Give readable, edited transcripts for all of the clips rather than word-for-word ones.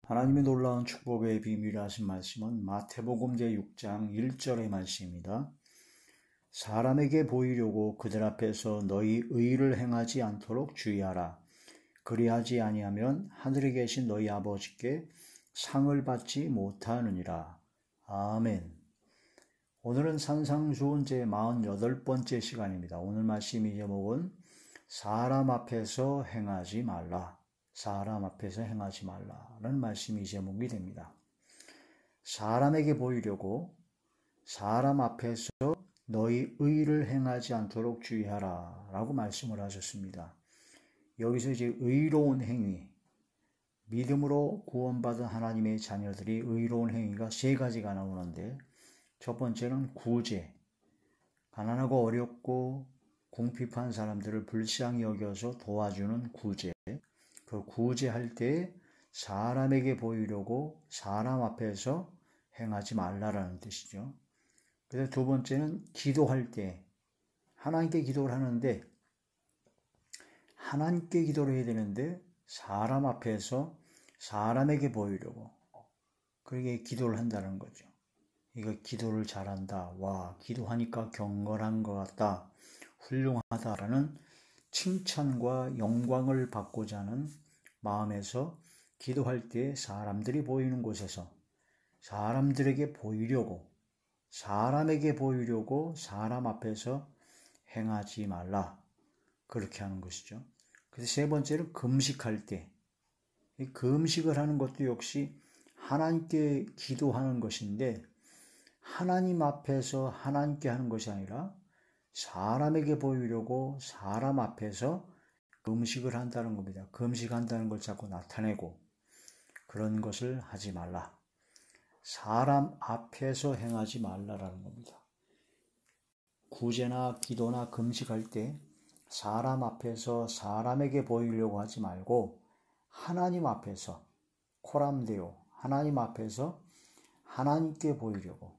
하나님의 놀라운 축복의 비밀을 하신 말씀은 마태복음 제6장 1절의 말씀입니다. 사람에게 보이려고 그들 앞에서 너희 의를 행하지 않도록 주의하라. 그리하지 아니하면 하늘에 계신 너희 아버지께 상을 받지 못하느니라. 아멘. 오늘은 산상수훈 제48번째 시간입니다. 오늘 말씀의 제목은 사람 앞에서 행하지 말라. 사람 앞에서 행하지 말라는 말씀이 제목이 됩니다. 사람에게 보이려고 사람 앞에서 너희 의를 행하지 않도록 주의하라 라고 말씀을 하셨습니다. 여기서 이제 의로운 행위, 믿음으로 구원받은 하나님의 자녀들이 의로운 행위가 세 가지가 나오는데, 첫 번째는 구제, 가난하고 어렵고 궁핍한 사람들을 불쌍히 여겨서 도와주는 구제. 그 구제할 때 사람에게 보이려고 사람 앞에서 행하지 말라라는 뜻이죠. 그래서 두 번째는 기도할 때 하나님께 기도를 하는데, 하나님께 기도를 해야 되는데 사람 앞에서 사람에게 보이려고 그렇게 기도를 한다는 거죠. 이거 기도를 잘한다. 와, 기도하니까 경건한 것 같다. 훌륭하다라는 칭찬과 영광을 받고자 하는 마음에서 기도할 때 사람들이 보이는 곳에서 사람들에게 보이려고, 사람에게 보이려고 사람 앞에서 행하지 말라. 그렇게 하는 것이죠. 그래서 세 번째는 금식할 때, 이 금식을 하는 것도 역시 하나님께 기도하는 것인데, 하나님 앞에서 하나님께 하는 것이 아니라 사람에게 보이려고 사람 앞에서 금식을 한다는 겁니다. 금식한다는 걸 자꾸 나타내고 그런 것을 하지 말라. 사람 앞에서 행하지 말라라는 겁니다. 구제나 기도나 금식할 때 사람 앞에서 사람에게 보이려고 하지 말고 하나님 앞에서 코람데오, 하나님 앞에서 하나님께 보이려고,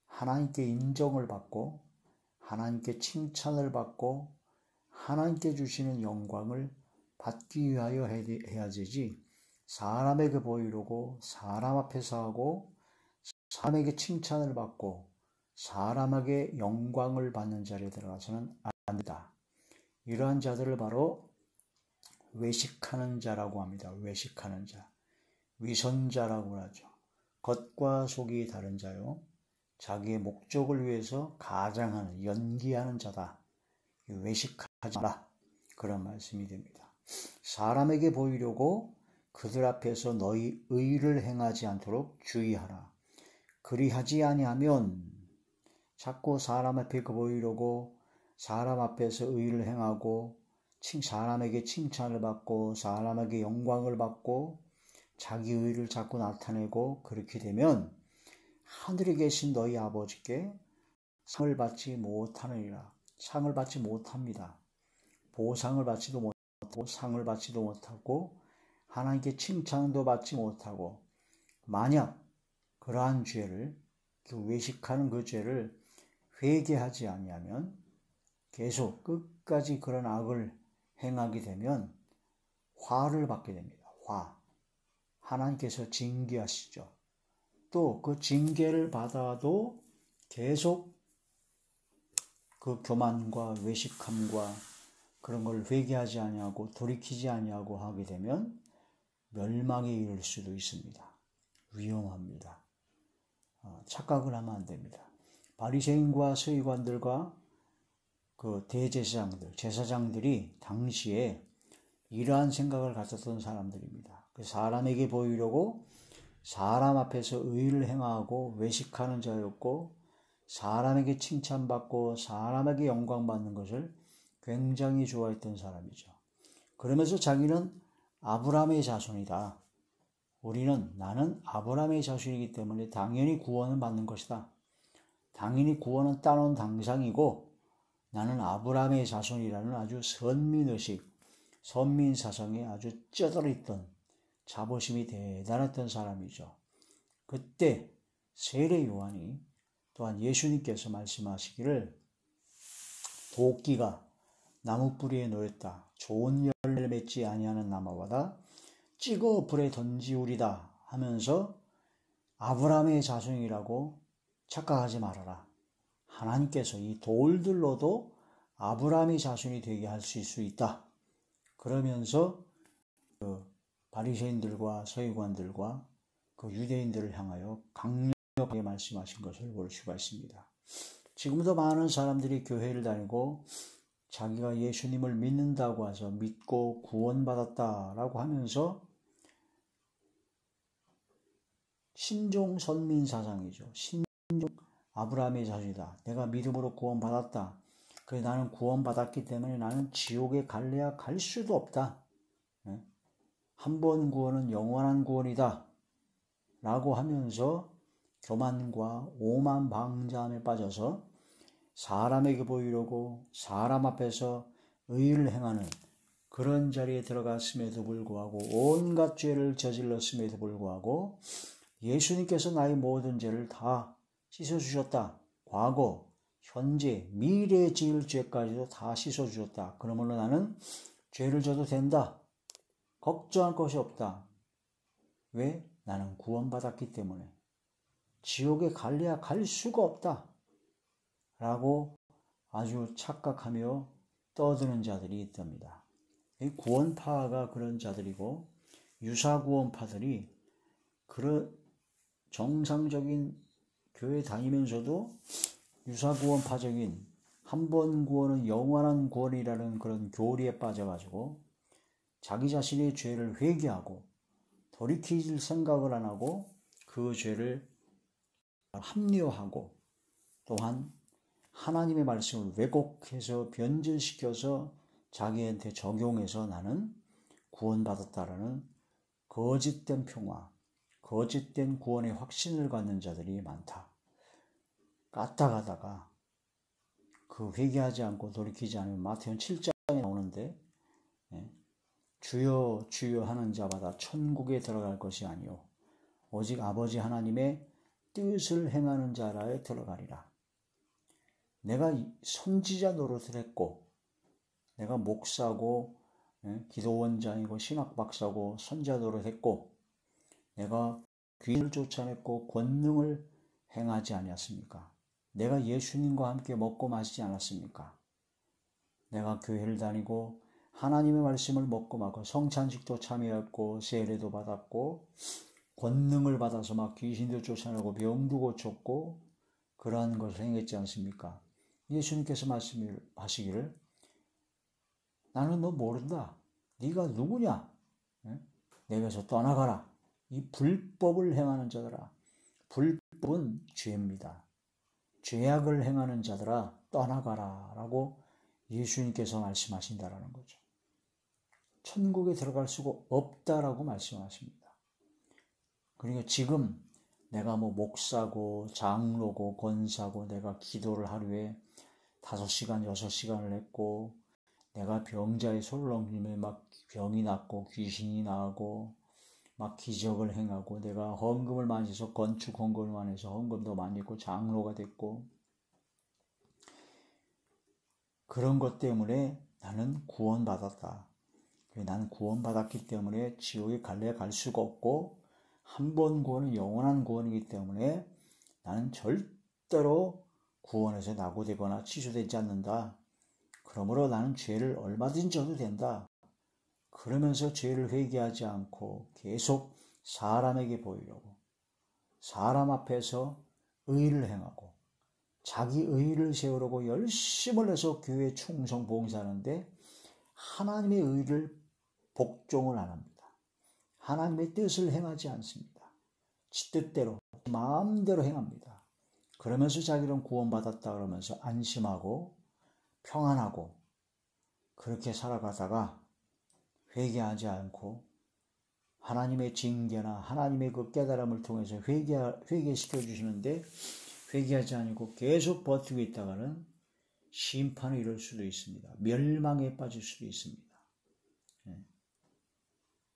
하나님께 인정을 받고 하나님께 칭찬을 받고 하나님께 주시는 영광을 받기 위하여 해야 되지, 사람에게 보이려고 사람 앞에서 하고 사람에게 칭찬을 받고 사람에게 영광을 받는 자리에 들어가서는 안 된다. 이러한 자들을 바로 외식하는 자라고 합니다. 외식하는 자, 위선자라고 하죠. 겉과 속이 다른 자요, 자기의 목적을 위해서 가장하는, 연기하는 자다. 외식하지 마라. 그런 말씀이 됩니다. 사람에게 보이려고 그들 앞에서 너희 의를 행하지 않도록 주의하라. 그리하지 아니하면, 자꾸 사람 앞에 보이려고 사람 앞에서 의를 행하고 사람에게 칭찬을 받고 사람에게 영광을 받고 자기 의를 자꾸 나타내고 그렇게 되면 하늘에 계신 너희 아버지께 상을 받지 못하느니라. 상을 받지 못합니다. 보상을 받지도 못하고 상을 받지도 못하고 하나님께 칭찬도 받지 못하고, 만약 그러한 죄를, 외식하는 그 죄를 회개하지 아니하면, 계속 끝까지 그런 악을 행하게 되면 화를 받게 됩니다. 화. 하나님께서 징계하시죠. 또 그 징계를 받아도 계속 그 교만과 외식함과 그런 걸 회개하지 아니하고 돌이키지 아니하고 하게 되면 멸망에 이를 수도 있습니다. 위험합니다. 착각을 하면 안 됩니다. 바리새인과 서기관들과 그 대제사장들, 제사장들이 당시에 이러한 생각을 가졌던 사람들입니다. 그 사람에게 보이려고 사람 앞에서 의를 행하고 외식하는 자였고, 사람에게 칭찬받고 사람에게 영광받는 것을 굉장히 좋아했던 사람이죠. 그러면서 자기는 아브라함의 자손이다. 나는 아브라함의 자손이기 때문에 당연히 구원을 받는 것이다. 당연히 구원은 따놓은 당상이고 나는 아브라함의 자손이라는 아주 선민의식, 선민사상에 아주 쩌들어있던 자부심이 대단했던 사람이죠. 그때 세례 요한이, 또한 예수님께서 말씀하시기를 도끼가 나무 뿌리에 놓였다. 좋은 열매를 맺지 아니하는 나무보다 찍어 불에 던지우리다 하면서 아브라함의 자손이라고 착각하지 말아라. 하나님께서 이 돌들로도 아브라함의 자손이 되게 하실 수 있다. 그러면서 그 바리새인들과 서기관들과 그 유대인들을 향하여 강력하게 말씀하신 것을 볼 수가 있습니다. 지금도 많은 사람들이 교회를 다니고 자기가 예수님을 믿는다고 해서 믿고 구원받았다라고 하면서 신종 선민 사상이죠. 신종 아브라함의 자손이다. 내가 믿음으로 구원받았다. 그래 나는 구원받았기 때문에 나는 지옥에 갈래야 갈 수도 없다. 한 번 구원은 영원한 구원이다. 라고 하면서 교만과 오만방자함에 빠져서 사람에게 보이려고 사람 앞에서 의를 행하는 그런 자리에 들어갔음에도 불구하고 온갖 죄를 저질렀음에도 불구하고 예수님께서 나의 모든 죄를 다 씻어주셨다. 과거, 현재, 미래에 지을 죄까지도 다 씻어주셨다. 그러므로 나는 죄를 져도 된다. 걱정할 것이 없다. 왜? 나는 구원받았기 때문에. 지옥에 갈래야 갈 수가 없다. 라고 아주 착각하며 떠드는 자들이 있답니다. 이 구원파가 그런 자들이고 유사구원파들이 그런 정상적인 교회 다니면서도 유사구원파적인 한 번 구원은 영원한 구원이라는 그런 교리에 빠져가지고 자기 자신의 죄를 회개하고 돌이킬 생각을 안 하고 그 죄를 합리화하고 또한 하나님의 말씀을 왜곡해서 변질시켜서 자기한테 적용해서 나는 구원받았다라는 거짓된 평화, 거짓된 구원의 확신을 갖는 자들이 많다. 까딱하다가 그 회개하지 않고 돌이키지 않으면 마태복음 7장에 나오는데 주여 주여 하는 자마다 천국에 들어갈 것이 아니요 오직 아버지 하나님의 뜻을 행하는 자라에 들어가리라. 내가 선지자 노릇을 했고 내가 목사고 기도원장이고 신학박사고 선지자 노릇했고 내가 귀인을 쫓아냈고 권능을 행하지 아니었습니까? 내가 예수님과 함께 먹고 마시지 않았습니까? 내가 교회를 다니고 하나님의 말씀을 먹고 마고 성찬식도 참여했고 세례도 받았고 권능을 받아서 막 귀신도 쫓아내고 병도 고쳤고 그러한 것을 행했지 않습니까? 예수님께서 말씀하시기를 나는 너 모른다. 네가 누구냐? 내게서 떠나가라. 이 불법을 행하는 자들아. 불법은 죄입니다. 죄악을 행하는 자들아 떠나가라 라고 예수님께서 말씀하신다라는 거죠. 천국에 들어갈 수가 없다라고 말씀하십니다. 그러니까 지금 내가 목사고 장로고 권사고 내가 기도를 하루에 5시간 6시간을 했고 내가 병자의 손을 옮기면 막 병이 낫고 귀신이 나고 막 기적을 행하고 내가 헌금을 많이 해서 건축 헌금을 많이 해서 헌금도 많이 했고 장로가 됐고 그런 것 때문에 나는 구원받았다. 나는 구원받았기 때문에 지옥에 갈래 갈 수가 없고 한 번 구원은 영원한 구원이기 때문에 나는 절대로 구원에서 낙오되거나 취소되지 않는다. 그러므로 나는 죄를 얼마든지 져도 된다. 그러면서 죄를 회개하지 않고 계속 사람에게 보이려고 사람 앞에서 의를 행하고 자기 의를 세우려고 열심을 해서 교회 충성 봉사하는데 하나님의 의를 복종을 안 합니다. 하나님의 뜻을 행하지 않습니다. 지 뜻대로 마음대로 행합니다. 그러면서 자기는 구원받았다 그러면서 안심하고 평안하고 그렇게 살아가다가 회개하지 않고 하나님의 징계나 하나님의 그 깨달음을 통해서 회개시켜 주시는데 회개하지 않고 계속 버티고 있다가는 심판을 이룰 수도 있습니다. 멸망에 빠질 수도 있습니다.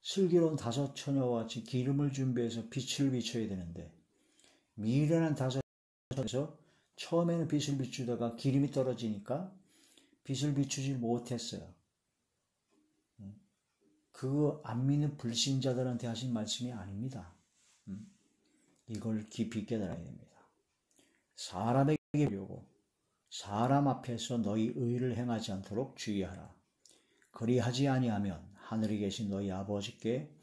슬기로운 5 처녀와 같이 기름을 준비해서 빛을 비춰야 되는데 미련한 5 처녀에서 처음에는 빛을 비추다가 기름이 떨어지니까 빛을 비추지 못했어요. 그거 안 믿는 불신자들한테 하신 말씀이 아닙니다. 이걸 깊이 깨달아야 됩니다. 사람에게 보려고 사람 앞에서 너희 의를 행하지 않도록 주의하라. 그리하지 아니하면 하늘에 계신 너희 아버지께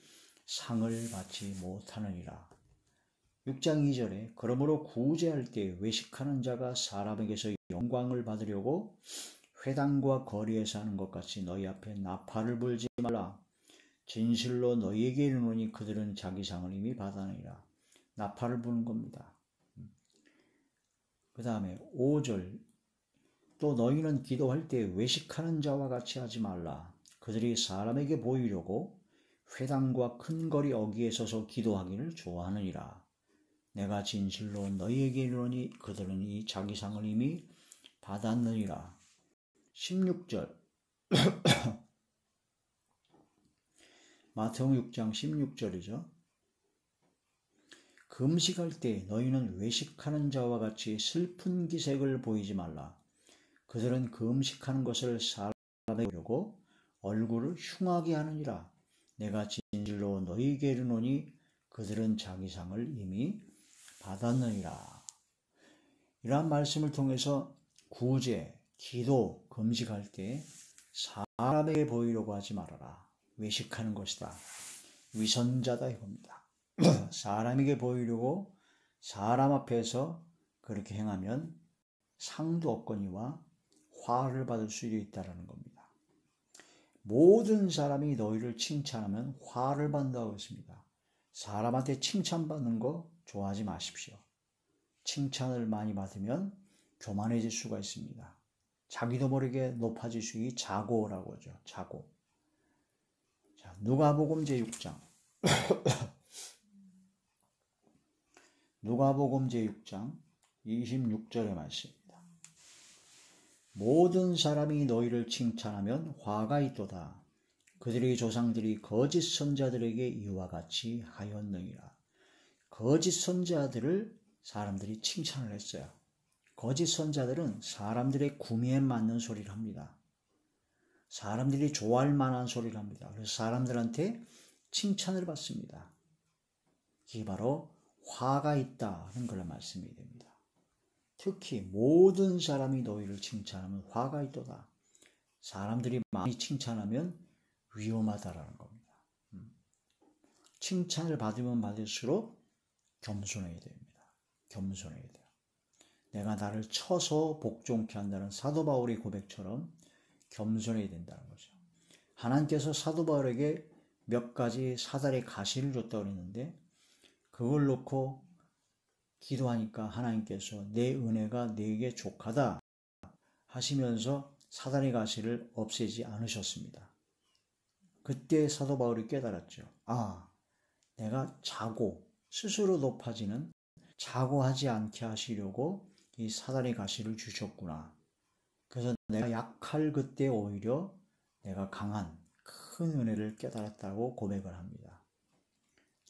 상을 받지 못하느니라. 6장 2절에 그러므로 구제할 때 외식하는 자가 사람에게서 영광을 받으려고 회당과 거리에서 하는 것 같이 너희 앞에 나팔을 불지 말라. 진실로 너희에게 이르노니 그들은 자기 상을 이미 받았느니라. 나팔을 부는 겁니다. 그 다음에 5절 또 너희는 기도할 때 외식하는 자와 같이 하지 말라. 그들이 사람에게 보이려고 회당과 큰 거리 어귀에 서서 기도하기를 좋아하느니라. 내가 진실로 너희에게 이르노니 그들은 이 자기 상을 이미 받았느니라. 16절 마태복음 6장 16절이죠. 금식할 때 너희는 외식하는 자와 같이 슬픈 기색을 보이지 말라. 그들은 금식하는 것을 사람에게 보려고 얼굴을 흉하게 하느니라. 내가 진실로 너희에게 이르노니 그들은 자기 상을 이미 받았느니라. 이러한 말씀을 통해서 구제, 기도, 금식할 때 사람에게 보이려고 하지 말아라. 외식하는 것이다. 위선자다 이겁니다. 사람에게 보이려고 사람 앞에서 그렇게 행하면 상도 없거니와 화를 받을 수도 있다는 겁니다. 모든 사람이 너희를 칭찬하면 화를 받는다고 했습니다. 사람한테 칭찬받는 거 좋아하지 마십시오. 칭찬을 많이 받으면 교만해질 수가 있습니다. 자기도 모르게 높아질 수 있는 자고라고 하죠. 자고. 자, 누가복음 제6장 누가복음 제6장 26절의 말씀입니다. 모든 사람이 너희를 칭찬하면 화가 있도다. 그들의 조상들이 거짓 선자들에게 이와 같이 하였느니라. 거짓 선자들을 사람들이 칭찬을 했어요. 거짓 선자들은 사람들의 구미에 맞는 소리를 합니다. 사람들이 좋아할 만한 소리를 합니다. 그래서 사람들한테 칭찬을 받습니다. 이게 바로 화가 있다는 그런 말씀이 됩니다. 특히 모든 사람이 너희를 칭찬하면 화가 있도다. 사람들이 많이 칭찬하면 위험하다라는 겁니다. 칭찬을 받으면 받을수록 겸손해야 됩니다. 겸손해야 돼요. 내가 나를 쳐서 복종케 한다는 사도 바울의 고백처럼 겸손해야 된다는 거죠. 하나님께서 사도 바울에게 몇 가지 사다리 가시를 줬다고 그랬는데 그걸 놓고 기도하니까 하나님께서 내 은혜가 네게 족하다 하시면서 사다리 가시를 없애지 않으셨습니다. 그때 사도 바울이 깨달았죠. 아, 내가 자고 스스로 높아지는 자고하지 않게 하시려고 이 사다리 가시를 주셨구나. 그래서 내가 약할 그때 오히려 내가 강한 큰 은혜를 깨달았다고 고백을 합니다.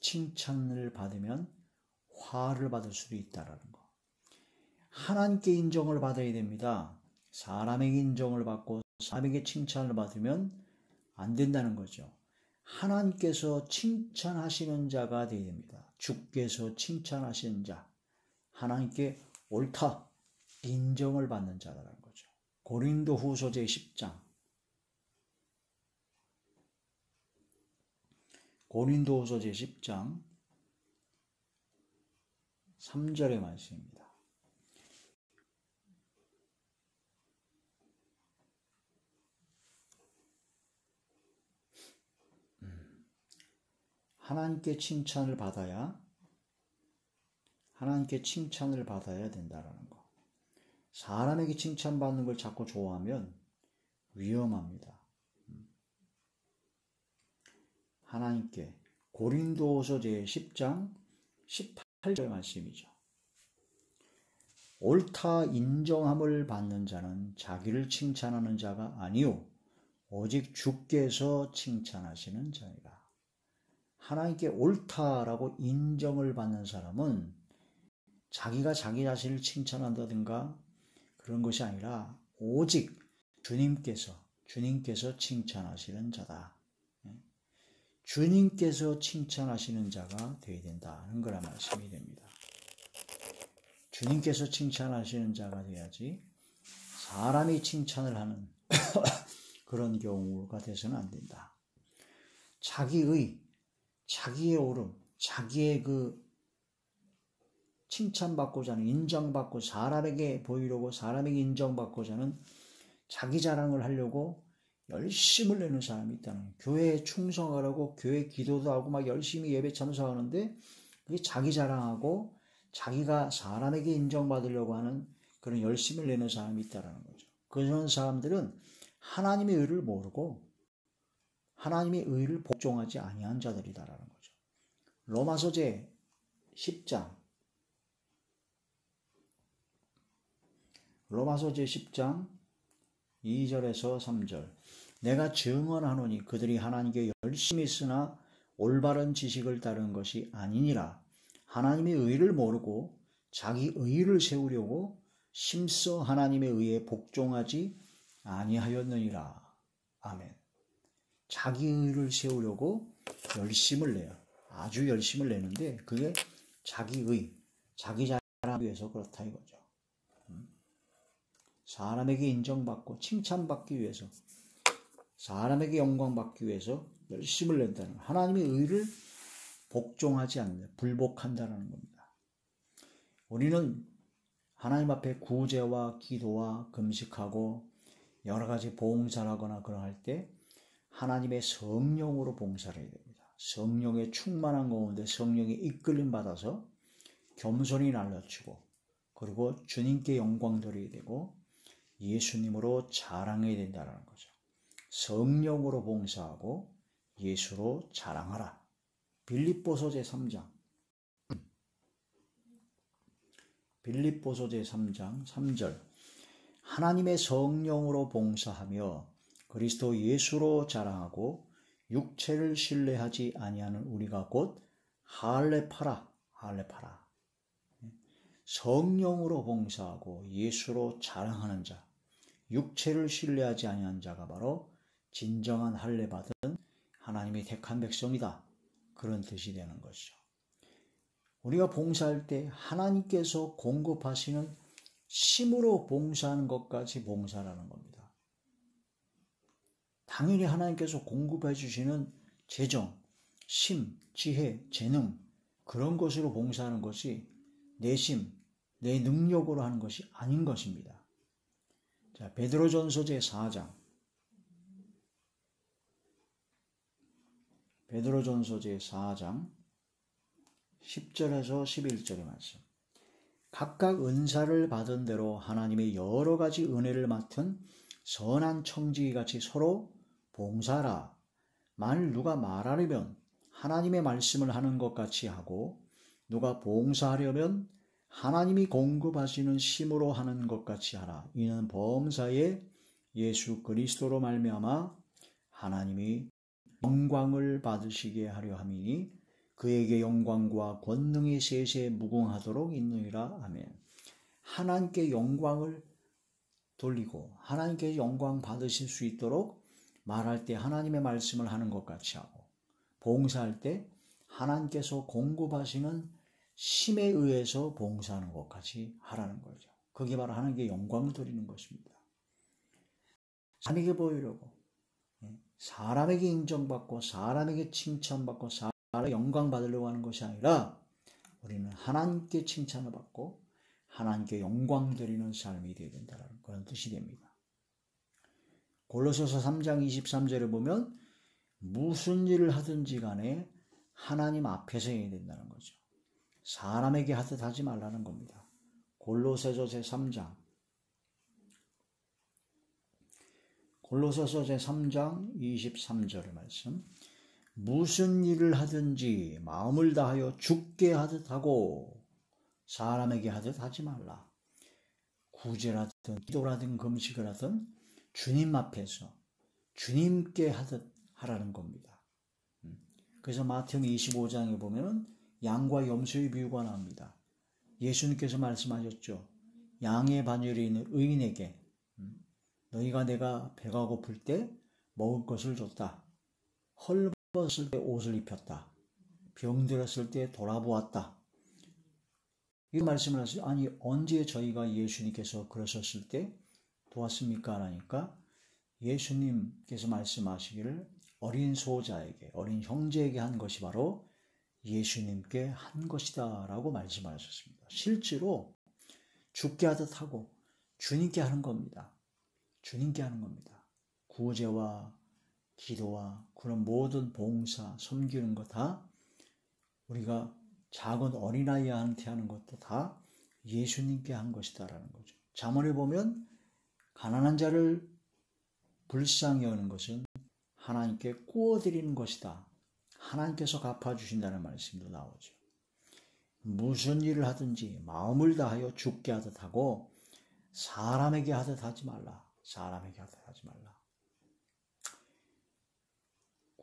칭찬을 받으면 화를 받을 수도 있다는 거. 하나님께 인정을 받아야 됩니다. 사람에게 인정을 받고 사람에게 칭찬을 받으면 안 된다는 거죠. 하나님께서 칭찬하시는 자가 되어야 됩니다. 주께서 칭찬하시는 자, 하나님께 옳다 인정을 받는 자라는 거죠. 고린도후서 제10장 고린도후서 제10장 3절의 말씀입니다. 하나님께 칭찬을 받아야 된다는 거. 사람에게 칭찬받는 걸 자꾸 좋아하면 위험합니다. 하나님께 고린도후서 제10장 18절 말씀이죠. 옳다 인정함을 받는 자는 자기를 칭찬하는 자가 아니요 오직 주께서 칭찬하시는 자니라. 하나님께 옳다라고 인정을 받는 사람은 자기가 자기 자신을 칭찬한다든가 그런 것이 아니라 오직 주님께서 칭찬하시는 자다. 주님께서 칭찬하시는 자가 되어야 된다는 거란 말씀이 됩니다. 주님께서 칭찬하시는 자가 돼야지 사람이 칭찬을 하는 그런 경우가 돼서는 안 된다. 자기의 오름, 자기의 그 칭찬받고자 하는, 인정받고 사람에게 보이려고 사람에게 인정받고자 하는 자기 자랑을 하려고 열심을 내는 사람이 있다는 거예요. 교회에 충성하라고 교회 기도도 하고 막 열심히 예배 참석하는데 그게 자기 자랑하고 자기가 사람에게 인정받으려고 하는 그런 열심을 내는 사람이 있다는 거죠. 그런 사람들은 하나님의 의를 모르고 하나님의 의를 복종하지 아니한 자들이다라는 거죠. 로마서제 10장 2절에서 3절 내가 증언하노니 그들이 하나님께 열심히 쓰나 올바른 지식을 따르는 것이 아니니라. 하나님의 의를 모르고 자기 의를 세우려고 심써 하나님의 의에 복종하지 아니하였느니라. 아멘. 자기 의를 세우려고 열심을 내요. 아주 열심을 내는데 그게 자기 의, 자기 자랑 위해서 그렇다 이거죠. 사람에게 인정받고 칭찬받기 위해서, 사람에게 영광받기 위해서 열심을 낸다는, 하나님의 의를 복종하지 않는다, 불복한다는 겁니다. 우리는 하나님 앞에 구제와 기도와 금식하고 여러 가지 봉사를 하거나 그런 할 때 하나님의 성령으로 봉사를 해야 됩니다. 성령의 충만한 가운데 성령의 이끌림 받아서 겸손히 날려치고 그리고 주님께 영광 드려야 되고 예수님으로 자랑해야 된다는 거죠. 성령으로 봉사하고 예수로 자랑하라. 빌립보서 제3장 3절 하나님의 성령으로 봉사하며 그리스도 예수로 자랑하고 육체를 신뢰하지 아니하는 우리가 곧 할례파라. 성령으로 봉사하고 예수로 자랑하는 자, 육체를 신뢰하지 아니한 자가 바로 진정한 할례 받은 하나님의 택한 백성이다. 그런 뜻이 되는 것이죠. 우리가 봉사할 때 하나님께서 공급하시는 심으로 봉사하는 것까지 봉사라는 겁니다. 당연히 하나님께서 공급해 주시는 재정, 심, 지혜, 재능 그런 것으로 봉사하는 것이 내 심, 내 능력으로 하는 것이 아닌 것입니다. 자, 베드로전서 제4장 10절에서 11절의 말씀. 각각 은사를 받은 대로 하나님의 여러 가지 은혜를 맡은 선한 청지기같이 서로 봉사하라. 만일 누가 말하려면 하나님의 말씀을 하는 것 같이 하고 누가 봉사하려면 하나님이 공급하시는 심으로 하는 것 같이 하라. 이는 범사에 예수 그리스도로 말미암아 하나님이 영광을 받으시게 하려 함이니 그에게 영광과 권능이 세세 무궁하도록 있느니라. 아멘. 하나님께 영광을 돌리고 하나님께 영광 받으실 수 있도록 말할 때 하나님의 말씀을 하는 것 같이 하고 봉사할 때 하나님께서 공급하시는 심에 의해서 봉사하는 것 같이 하라는 거죠. 그게 바로 하나님께 영광을 돌리는 것입니다. 사람에게 보이려고 사람에게 인정받고 사람에게 칭찬받고 사람에게 영광 받으려고 하는 것이 아니라 우리는 하나님께 칭찬을 받고 하나님께 영광 드리는 삶이 되어야 된다는 그런 뜻이 됩니다. 골로새서 3장 23절에 보면 무슨 일을 하든지 간에 하나님 앞에서 해야 된다는 거죠. 사람에게 하듯 하지 말라는 겁니다. 골로새서 제3장 23절의 말씀. 무슨 일을 하든지 마음을 다하여 주께 하듯 하고 사람에게 하듯 하지 말라. 구제라든 기도라든 금식을 하든 주님 앞에서 주님께 하듯 하라는 겁니다. 그래서 마태복음 25장에 보면 양과 염소의 비유가 나옵니다. 예수님께서 말씀하셨죠. 양의 반열에 있는 의인에게 너희가 내가 배가 고플 때 먹을 것을 줬다. 헐벗은 입었을 때 옷을 입혔다. 병들었을 때 돌아보았다. 이 말씀을 하세요. 아니 언제 저희가 예수님께서 그러셨을 때 도왔습니까? 하니까 예수님께서 말씀하시기를 어린 소자에게, 어린 형제에게 한 것이 바로 예수님께 한 것이다 라고 말씀하셨습니다. 실제로 죽게 하듯 하고 주님께 하는 겁니다. 주님께 하는 겁니다. 구제와 기도와 그런 모든 봉사, 섬기는 것 다 우리가 작은 어린아이한테 하는 것도 다 예수님께 한 것이다라는 거죠. 잠언에 보면 가난한 자를 불쌍히 여기는 것은 하나님께 구워드리는 것이다. 하나님께서 갚아주신다는 말씀도 나오죠. 무슨 일을 하든지 마음을 다하여 죽게 하듯 하고 사람에게 하듯 하지 말라. 사람에게 하듯 하지 말라.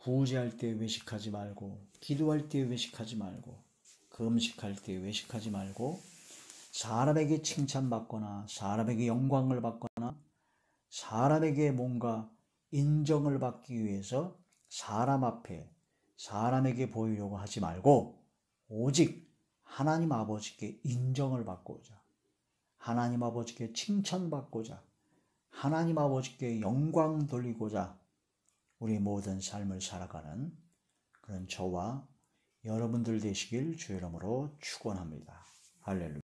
구제할 때 외식하지 말고, 기도할 때 외식하지 말고, 금식할 때 외식하지 말고, 사람에게 칭찬받거나 사람에게 영광을 받거나 사람에게 뭔가 인정을 받기 위해서 사람 앞에 사람에게 보이려고 하지 말고 오직 하나님 아버지께 인정을 받고자, 하나님 아버지께 칭찬받고자, 하나님 아버지께 영광 돌리고자 우리 모든 삶을 살아가는 그런 저와 여러분들 되시길 주의 이름으로 축원합니다. 할렐루야.